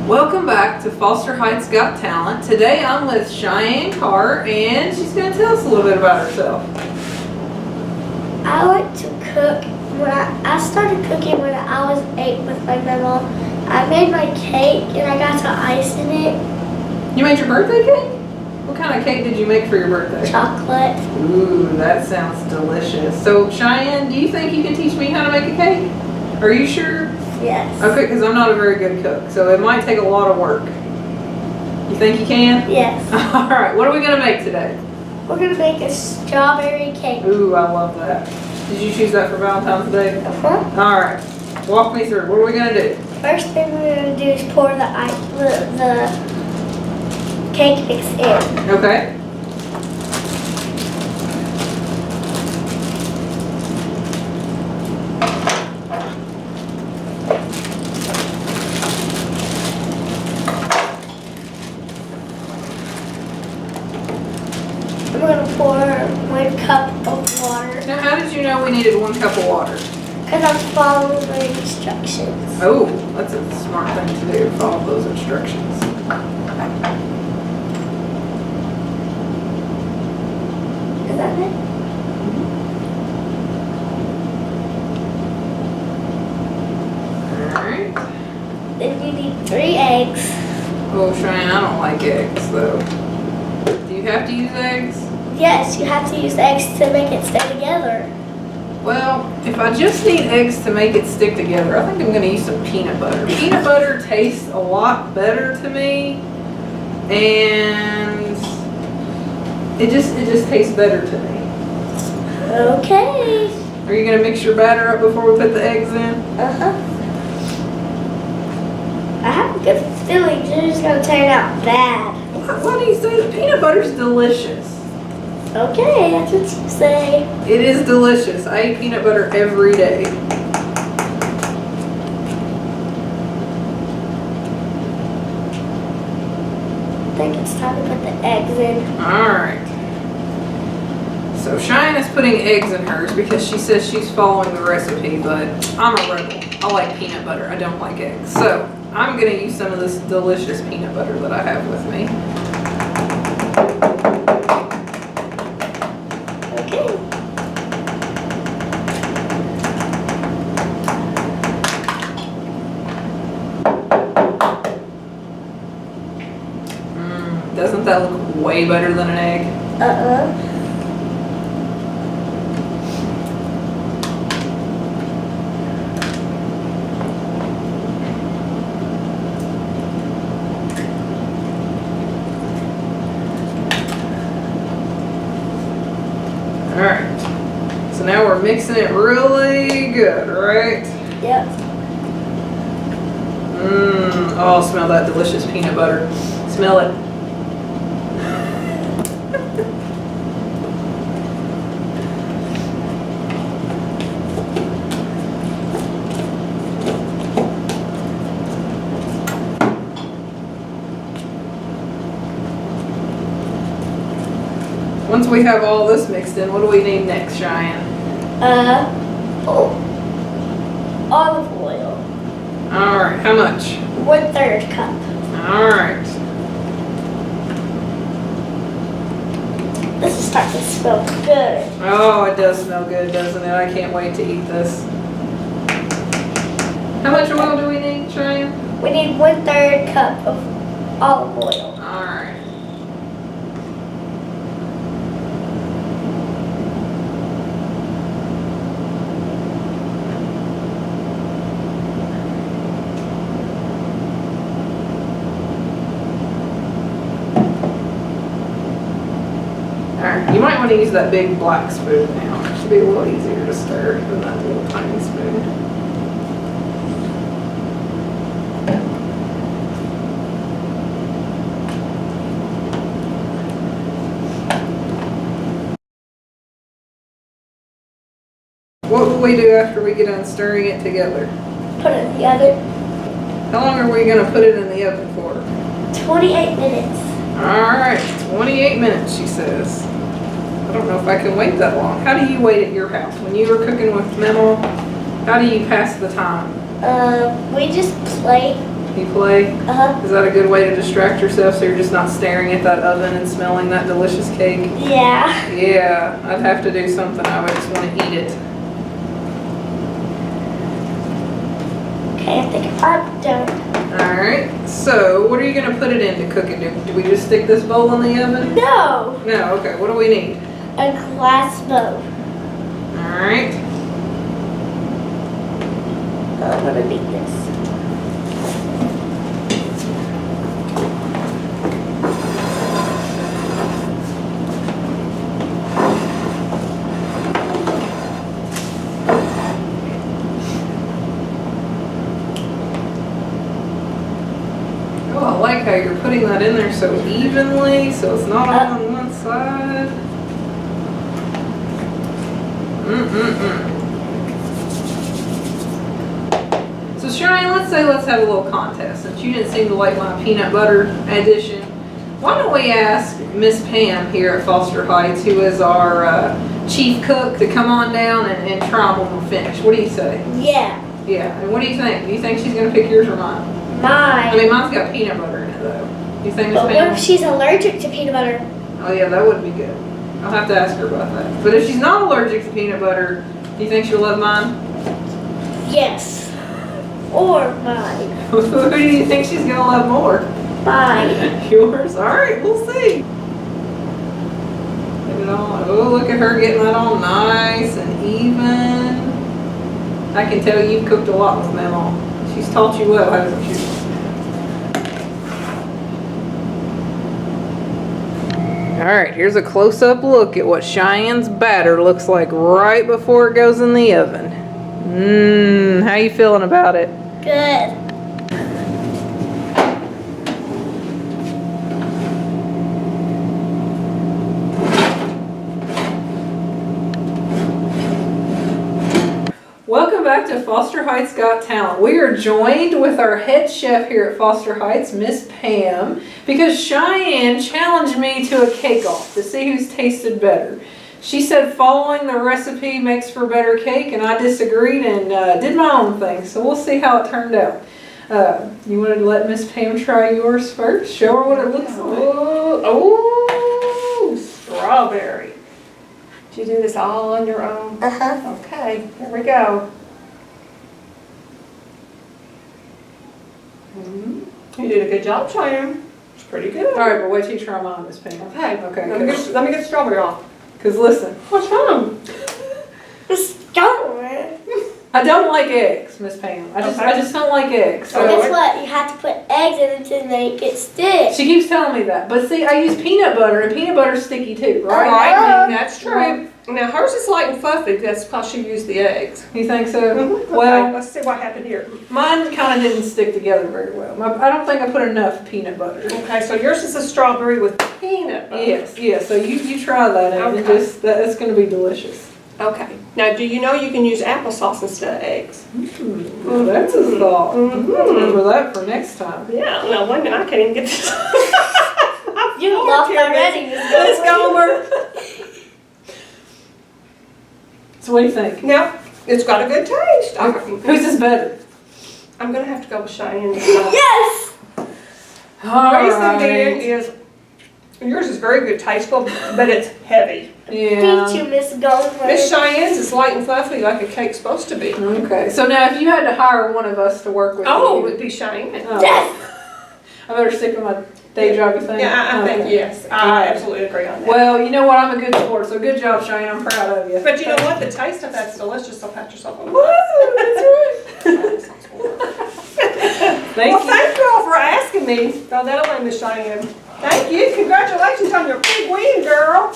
Welcome back to Foster Heights Got Talent. Today I'm with Shyanne Carr and she's going to tell us a little bit about herself. I like to cook. I started cooking when I was 8 with my grandma. I made my cake and I got to ice in it. You made your birthday cake? What kind of cake did you make for your birthday? Chocolate. Ooh, that sounds delicious. So Shyanne, do you think you can teach me how to make a cake? Are you sure? Yes. Okay, because I'm not a very good cook, so it might take a lot of work. You think you can? Yes. All right, what are we going to make today? We're going to make a strawberry cake. Ooh, I love that. Did you choose that for Valentine's Day? Uh-huh. All right, walk me through. What are we going to do? First thing we're going to do is pour the cake mix in. Okay. We're going to pour 1 cup of water. Now, how did you know we needed 1 cup of water? Because I'm following the instructions. Oh, that's a smart thing to do, follow those instructions. Is that it? Alright. Then you need 3 eggs. Oh, Shyanne, I don't like eggs, though. Do you have to use eggs? Yes, you have to use eggs to make it stay together. Well, if I just need eggs to make it stick together, I think I'm going to use some peanut butter. Peanut butter tastes a lot better to me, and it just tastes better to me. Okay. Are you going to mix your batter up before we put the eggs in? Uh-huh. I have a good feeling you're just going to turn out bad. Why do you say that? Peanut butter's delicious. Okay, that's what you say. It is delicious. I eat peanut butter every day. I think it's time to put the eggs in. Alright. So Shyanne is putting eggs in hers because she says she's following the recipe, but I'm a rebel. I like peanut butter. I don't like eggs. So I'm going to use some of this delicious peanut butter that I have with me. Okay. Doesn't that look way better than an egg? Uh-uh. Alright. So now we're mixing it really good, right? Yep. Oh, smell that delicious peanut butter. Smell it. Once we have all this mixed in, what do we need next, Shyanne? Olive oil. Alright, how much? 1/3 cup. Alright. This is starting to smell good. Oh, it does smell good, doesn't it? I can't wait to eat this. How much oil do we need, Shyanne? We need 1/3 cup of olive oil. Alright. Alright, you might want to use that big black spoon now. It should be a little easier to stir than that little tiny spoon. What will we do after we get done stirring it together? Put it in the oven. How long are we going to put it in the oven for? 28 minutes. Alright, 28 minutes, she says. I don't know if I can wait that long. How do you wait at your house? When you were cooking with Memo, how do you pass the time? We just play You play? Uh-huh. Is that a good way to distract yourself so you're just not staring at that oven and smelling that delicious cake? Yeah. Yeah, I'd have to do something. I would just want to eat it. Okay, I think I'm done. Alright, so what are you going to put it in to cook it? Do we just stick this bowl in the oven? No. No, okay. What do we need? A glass bowl. Alright. I'm gonna beat this. Oh, I like how you're putting that in there so evenly, so it's not all on one side. So Shyanne, let's have a little contest. Since you didn't seem to like my peanut butter addition, why don't we ask Miss Pam here at Foster Heights, who is our chief cook, to come on down and try them when we're finished. What do you say? Yeah. Yeah, and what do you think? Do you think she's going to pick yours or mine? I Mine. mean, mine's got peanut butter in it, though. Do you think Miss But what Pam? if she's allergic to peanut butter? Oh, yeah, that would be good. I'll have to ask her about that. But if she's not allergic to peanut butter, do you think she'll love mine? Yes. Or mine. Who do you think she's going to love more? Mine. Yours? All right, we'll see. Get it all. Oh, look at her getting that all nice and even. I can tell you've cooked a lot with Mama. She's taught you well, hasn't she? All right, here's a close-up look at what Cheyenne's batter looks like right before it goes in the oven. How you feeling about it? Good. Welcome back to Foster Heights Got Talent. We are joined with our head chef here at Foster Heights, Miss Pam, because Shyanne challenged me to a cake-off to see who's tasted better. She said following the recipe makes for better cake, and I disagreed and did my own thing. So we'll see how it turned out. You wanted to let Miss Pam try yours first? Show her what it looks like. Oh, strawberry. Did you do this all on your own? Uh-huh. Okay, here we go. You did a good job, Shyanne. It's pretty good. All right, but wait till you try mine, Miss Pam. Okay, Okay, let me get the strawberry off. Because listen, What's wrong? Strawberry. I don't like eggs, Miss Pam. I just don't like eggs. So Guess what? You have to put eggs in it to make it stick. she keeps telling me that. But see, I use peanut butter, and peanut butter's sticky too, All right? right, that's true. Now hers is light and fluffy. That's because she used the eggs. You think so? Okay, Well, let's see what happened here. mine kind of didn't stick together very well. I don't think I put enough peanut butter. Okay, so yours is a strawberry with peanut butter. Yes, yes. So you try that, and Okay. that's going to be delicious. Okay. Now, do you know you can use applesauce instead of eggs? Well, that's a thought. Mhm. Remember that for next time. Yeah. Now, wait a minute. I can't even get this. You lost already, Miss Miss Gomer. So what do you think? Now, it's got a good taste. Whose is better? I'm going to have to go with Shyanne this time. Yes! All The reason being right. is yours is very good, tasteful, but it's heavy. Yeah. Beat you, Miss Gomer. Miss Cheyenne's is light and fluffy like a cake's supposed to be. Okay. So now, if you had to hire one of us to work with Oh, it you, would be Shyanne. oh, Yes! I better stick with my day job, you think? Yeah, I think Okay. yes. I absolutely agree on that. Well, you know what? I'm a good sport, so good job, Shyanne. I'm proud of you. But you know what? The taste of that's delicious, so pat yourself on the Woo! back. That's right. Thank Well, you. thank you all for asking me. Throw that away, Miss Shyanne. Thank you. Congratulations on your big win, girl.